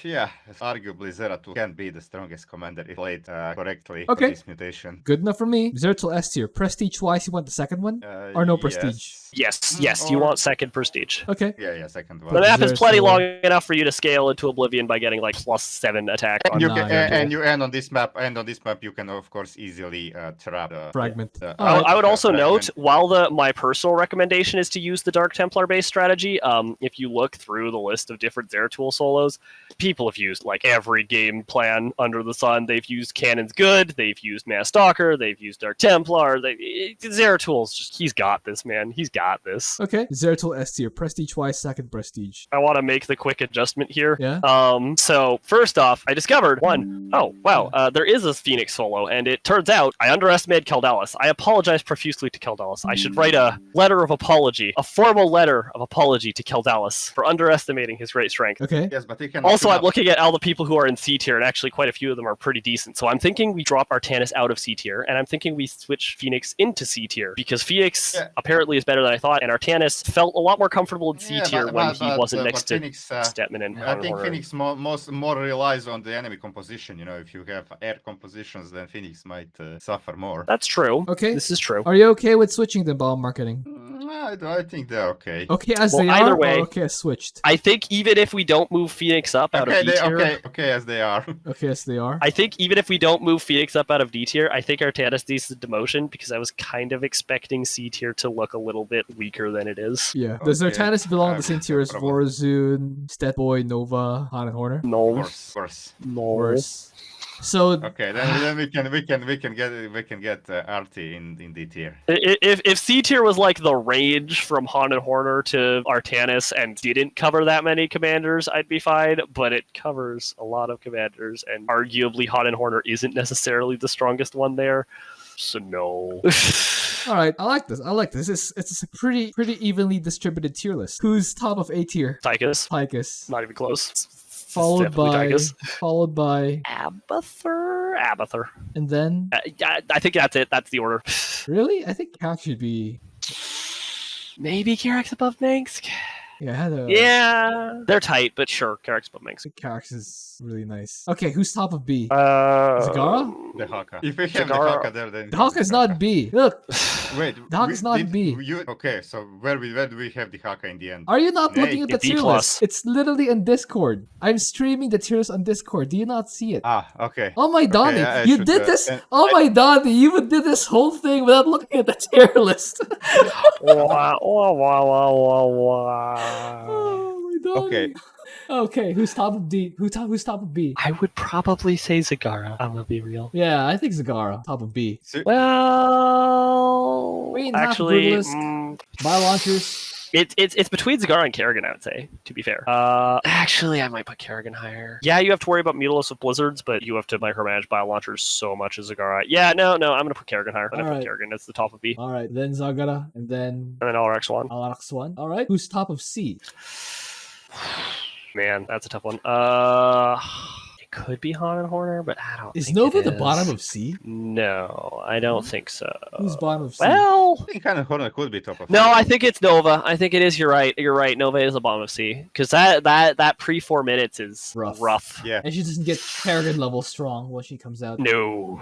yeah, arguably Zeratul can be the strongest commander if played correctly for Okay. this mutation. Good enough for me. Zeratul S tier. Prestige twice. You want the second one? Or no prestige? Yes, you want second prestige. Okay. Yeah, second The one. map is plenty Zeratul. long enough for you to scale into Oblivion by getting like +7 attack. And you Nah, can, yeah, and on this map, you can of course easily trap the Fragment. I would also note, fragment. while my personal recommendation is to use the Dark Templar based strategy, if you look through the list of different Zeratul solos, people have used like every game plan under the sun. They've used Cannon's Good, they've used Mass Stalker, they've used Dark Templar. Zeratul's just, he's got this, man. He's got this. Okay. Zeratul S tier. Prestige twice. Second prestige. I want to make the quick adjustment here. Yeah. So first off, I discovered one. Oh wow. there is a Phoenix solo, and it turns out I underestimated Keldalis. I apologize profusely to Keldalis. I should write a letter of apology, a formal letter of apology to Keldalis for underestimating his great strength. Okay. Yes, but he can. Also, I'm looking at all the people who are in C tier, and actually quite a few of them are pretty decent. So I'm thinking we drop Artanis out of C tier, and I'm thinking we switch Phoenix into C tier, because Phoenix apparently is better than I thought, and Artanis felt a lot more comfortable in C tier when he wasn't next to Phoenix, Stetmann and I think Horner. Phoenix more relies on the enemy composition. You know, if you have air compositions, then Phoenix might suffer more. That's true. Okay. This is true. Are you okay with switching the bomb marketing? I think they're okay. Okay as Well, they either are, way, or okay as switched? I think even if we don't move Phoenix up out of D tier, Okay as they are. Okay as they are. I think even if we don't move Phoenix up out of D tier, I think Artanis needs the demotion, because I was kind of expecting C tier to look a little bit weaker than it is. Yeah. Does Okay. Artanis belong in the same tier as Problem. Vorazun, Stetboy, Nova, Han, and Horner? No. Of course. No. Worse. So Okay, then we can get Artie in D tier. If C tier was like the range from Han and Horner to Artanis and didn't cover that many commanders, I'd be fine. But it covers a lot of commanders, and arguably Han and Horner isn't necessarily the strongest one there. So no. all right, I like this. I like this. It's a pretty evenly distributed tier list. Who's top of A tier? Tychus. Tychus. Not even close. Followed by Tychus. Abathur. And then I think that's it. That's the order. really, I think Karax should be. Maybe Karax above Mengsk. Yeah, I had a. Yeah, they're tight, but sure, Karax above I Mengsk. think Karax is really nice. Okay, who's top of B? Zagara? The Haka. If we have the Zagara- Haka there, then The Hawk is not B. Look, Wait, The Haka is not B. Okay, so where do we have the Haka in the end? Are you not Nay, looking at the it's B+. tier list? It's literally in Discord. I'm streaming the tier list on Discord. Do you not see it? Ah, okay. Oh my Donnie, I you should, did this. and- Oh my Donnie, you did this whole thing without looking at the tier list. Oh my Donnie. Okay. Okay, who's top of D? Who's top of B? I would probably say Zagara. I'm gonna be real. Yeah, I think Zagara, top of B. Well, Wait, not actually, Brutalist. Bio launchers. it's between Zagara and Kerrigan, I would say, to be fair. Actually, I might put Kerrigan higher. Yeah, you have to worry about Mutilis with Blizzards, but you have to micromanage bio launchers so much as Zagara. Yeah, no, I'm gonna put Kerrigan higher. I'm gonna Alright. put Kerrigan as the top of B. All right, then Zagara, and then And then Alarak Swann. Alarak Swann. All right, who's top of C? Man, that's a tough one. It could be Han and Horner, but I don't Is think Nova it the is. bottom of C? No, I don't think so. Who's bottom of C? Well, I think kind of Horner could be top of. no, I think it's Nova. I think it is. You're right. Nova is the bottom of C, because that pre 4 minutes is rough. Yeah. And she doesn't get Kerrigan level strong when she comes out. No.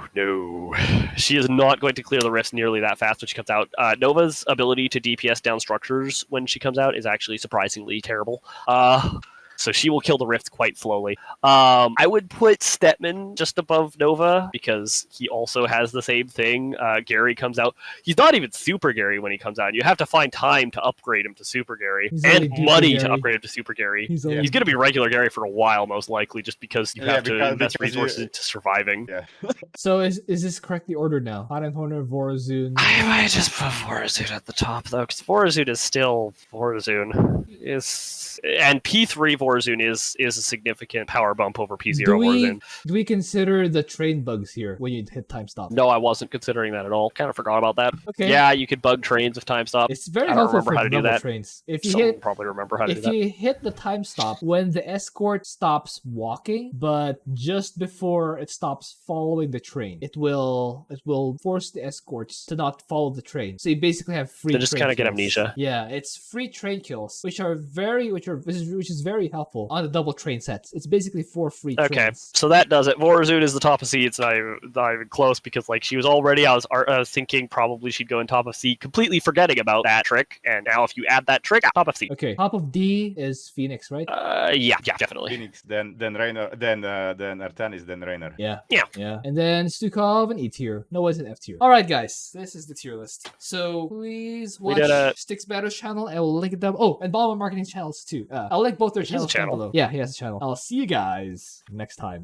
She is not going to clear the rifts nearly that fast when she comes out. Nova's ability to DPS down structures when she comes out is actually surprisingly terrible. So she will kill the rift quite slowly. I would put Stetmann just above Nova, because he also has the same thing. Gary comes out. He's not even Super Gary when he comes out. You have to find time to upgrade him to Super Gary, He's and only Deeper money to Gary. upgrade him to Super Gary. He's He's going to be regular Gary for a while, most likely, just because you have to invest because resources into surviving. Yeah. So is this correctly ordered now? Han and Horner, Vorazun. I might just put Vorazun at the top, though, because Vorazun is still Vorazun. And P3 Vorazun is a significant power bump over P0 Vorazun. Do we consider the train bugs here when you hit time stop? No, I wasn't considering that at all. Kind of forgot about that. Okay. Yeah, you could bug trains with time stop. It's very I don't helpful remember for how to do double that. trains. If you Someone hit probably remember how to do if that. you hit the time stop when the escort stops walking, but just before it stops following the train, it will force the escorts to not follow the train. So you basically have free. They just train kind of get kills. amnesia. Yeah, it's free train kills, which is very helpful on the double train sets. It's basically 4 free Okay, trains. so that does it. Vorazun is the top of C. It's not even close, because like she was already. I was thinking probably she'd go in top of C, completely forgetting about that trick. And now if you add that trick, top of C. Okay, top of D is Phoenix, right? Yeah, definitely. Phoenix, then Raynor, then Artanis, then Raynor. Yeah. Yeah. And then Stukov and E tier. No, it's an F tier. Alright, guys. This is the tier list. So please watch Styx Batter's channel. I will link it down. Oh, and Bomber Marketing channels too. I'll link both their He has a channels down channel? below. Yeah, he has a channel. I'll see you guys next time.